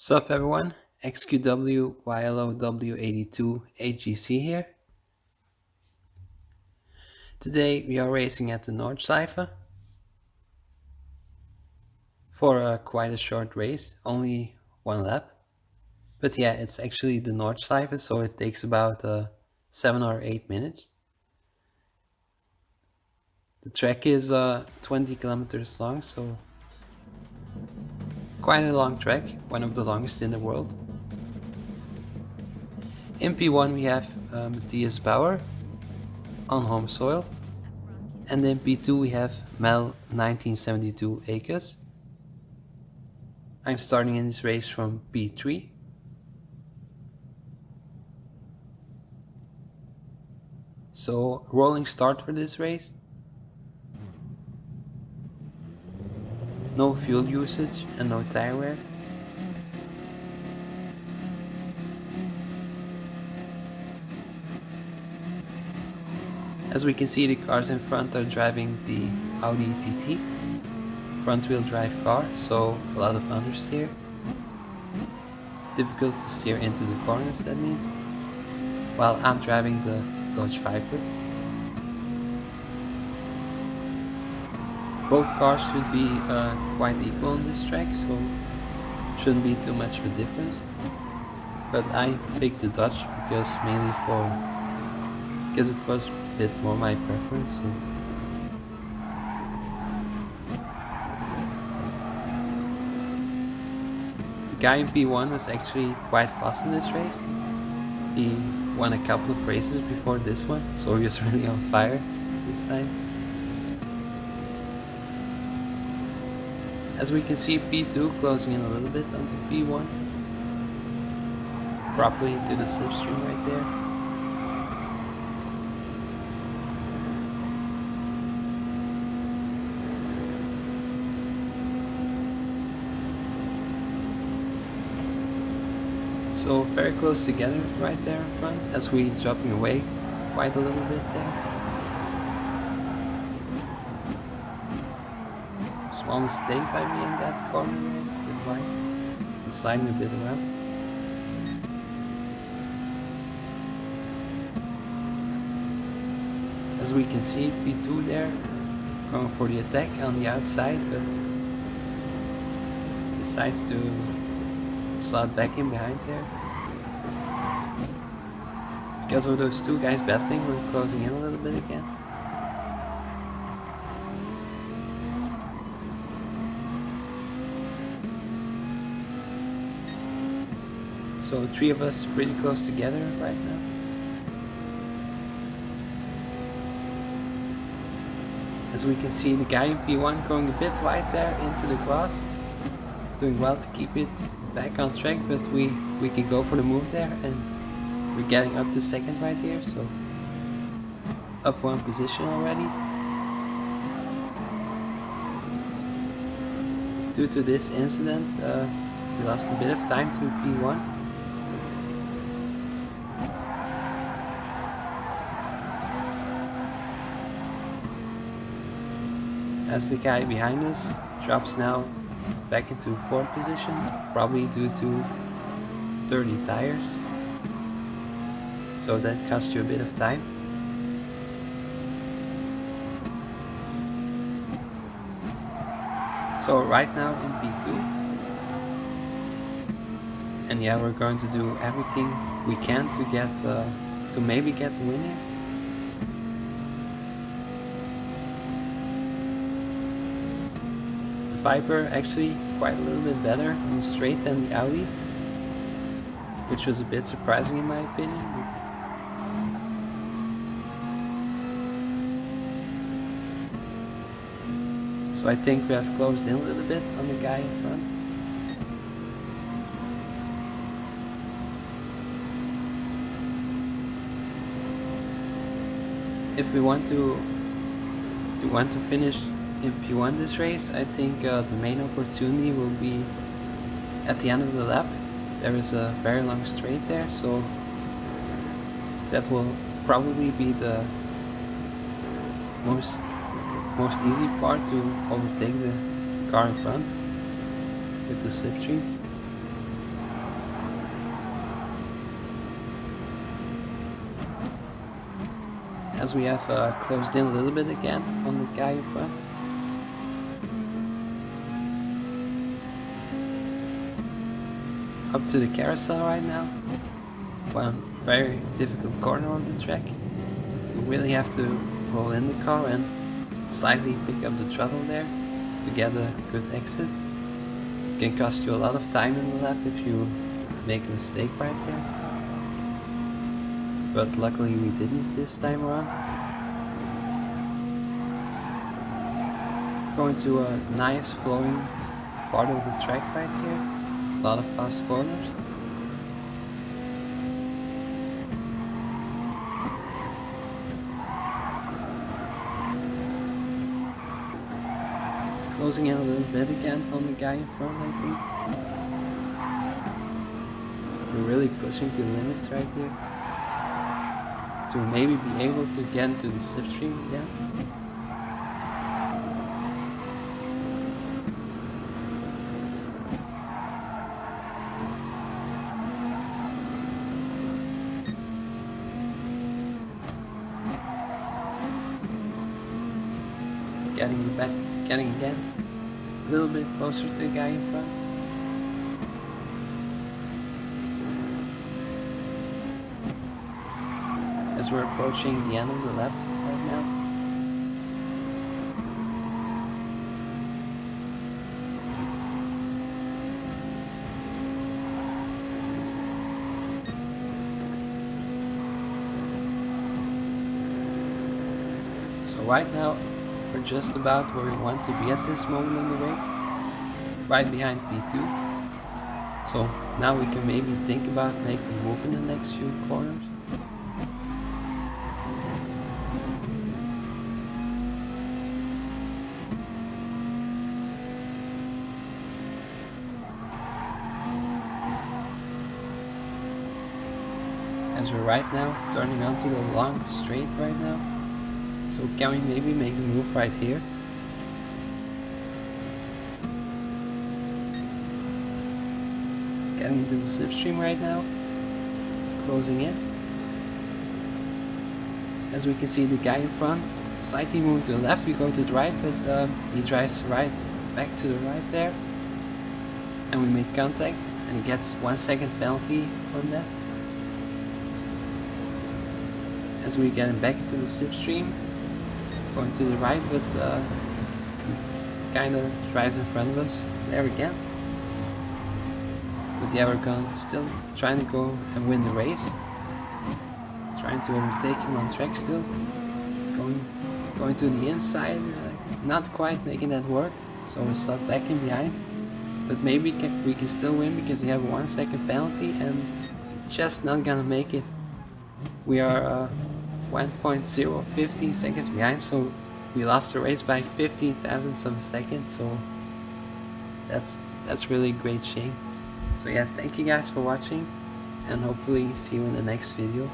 Sup everyone, XQW YLOW82 AGC here. Today we are racing at the Nordschleife for quite a short race, only one lap. But yeah, it's actually the Nordschleife, so it takes about 7 or 8 minutes. The track is 20 kilometers long, so quite a long track, one of the longest in the world. In P1 we have Matthias Bauer on home soil. And in P2 we have Mel 1972 Acres. I'm starting in this race from P3. So rolling start for this race. No fuel usage and no tire wear. As we can see, the cars in front are driving the Audi TT, front wheel drive car, so a lot of understeer. Difficult to steer into the corners, that means, while I'm driving the Dodge Viper. Both cars should be quite equal on this track, so shouldn't be too much of a difference. But I picked the Dodge because it was a bit more my preference. So the guy in P1 was actually quite fast in this race. He won a couple of races before this one, so he was really on fire this time. As we can see, P2 closing in a little bit onto P1, properly into the slipstream right there. So very close together right there in front, as we dropping away quite a little bit there. Small mistake by me in that corner, a bit wide, and sliding a bit around. As we can see, P2 there, going for the attack on the outside, but decides to slot back in behind there. Because of those two guys battling, we're closing in a little bit again. So three of us pretty close together right now. As we can see, the guy in P1 going a bit wide there into the grass. Doing well to keep it back on track, but we can go for the move there, and we're getting up to second right here, so up one position already. Due to this incident, we lost a bit of time to P1. As the guy behind us drops now back into fourth position, probably due to dirty tires. So that cost you a bit of time. So right now in P2. And yeah, we're going to do everything we can to get to maybe get the win here. Viper actually quite a little bit better on the straight than the Audi, which was a bit surprising in my opinion. So I think we have closed in a little bit on the guy in front. If we want to finish in P1 this race, I think the main opportunity will be at the end of the lap. There is a very long straight there, so that will probably be the most easy part to overtake the car in front with the slipstream. as we have closed in a little bit again on the guy in front. Up to the carousel right now. One very difficult corner on the track. You really have to roll in the car and slightly pick up the throttle there to get a good exit. It can cost you a lot of time in the lap if you make a mistake right there. But luckily we didn't this time around. Going to a nice flowing part of the track right here. A lot of fast corners. Closing in a little bit again on the guy in front, I think. We're really pushing to the limits right here. To maybe be able to get into the slipstream again. Getting again a little bit closer to the guy in front. As we're approaching the end of the lap right now. So right now we're just about where we want to be at this moment in the race, right behind P2. So now we can maybe think about making a move in the next few corners. As we're right now turning onto the long straight right now. So can we maybe make the move right here? Getting into the slipstream right now. Closing in. As we can see the guy in front slightly moving to the left, we go to the right, but he drives right back to the right there. And we make contact and he gets 1 second penalty from that. As we're getting back into the slipstream. Going to the right, but kind of drives in front of us there again. But yeah, we're still trying to go and win the race. Trying to overtake him on track still. Going to the inside, not quite making that work. So we start back in behind. But maybe we can still win because we have a 1 second penalty and just not gonna make it. We are 1.015 seconds behind, so we lost the race by 15 thousandths of a second, so that's really a great shame. So yeah, thank you guys for watching and hopefully see you in the next video.